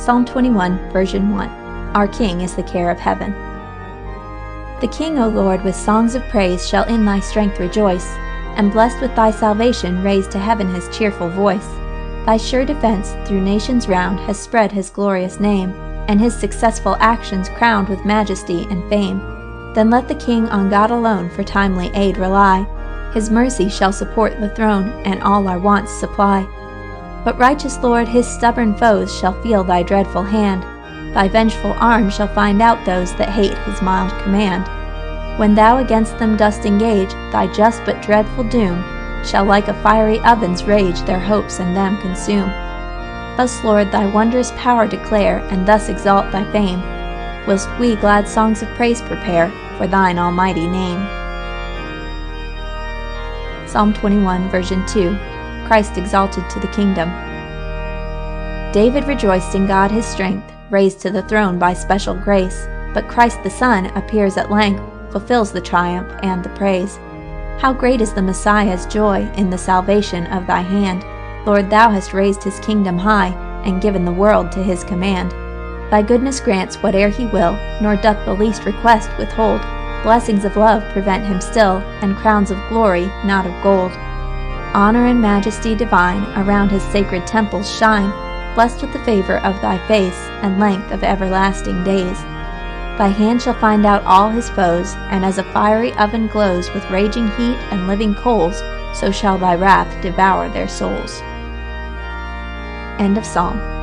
Psalm 21, version 1. Our King is the care of heaven. The King, O Lord, with songs of praise shall in thy strength rejoice, and blessed with thy salvation raise to heaven his cheerful voice. Thy sure defense through nations round has spread his glorious name, and his successful actions crowned with majesty and fame. Then let the King on God alone for timely aid rely. His mercy shall support the throne, and all our wants supply. But righteous Lord, his stubborn foes shall feel thy dreadful hand. Thy vengeful arm shall find out those that hate his mild command. When thou against them dost engage, thy just but dreadful doom shall like a fiery oven's rage their hopes and them consume. Thus, Lord, thy wondrous power declare, and thus exalt thy fame, whilst we glad songs of praise prepare for thine almighty name. Psalm 21, version 2. Christ exalted to the kingdom. David rejoiced in God his strength, raised to the throne by special grace, but Christ the Son appears at length, fulfills the triumph and the praise. How great is the Messiah's joy in the salvation of thy hand! Lord, thou hast raised his kingdom high, and given the world to his command. Thy goodness grants whate'er he will, nor doth the least request withhold. Blessings of love prevent him still, and crowns of glory, not of gold. Honor and majesty divine around his sacred temples shine, blessed with the favor of thy face, and length of everlasting days. Thy hand shall find out all his foes, and as a fiery oven glows with raging heat and living coals, so shall thy wrath devour their souls. End of Psalm.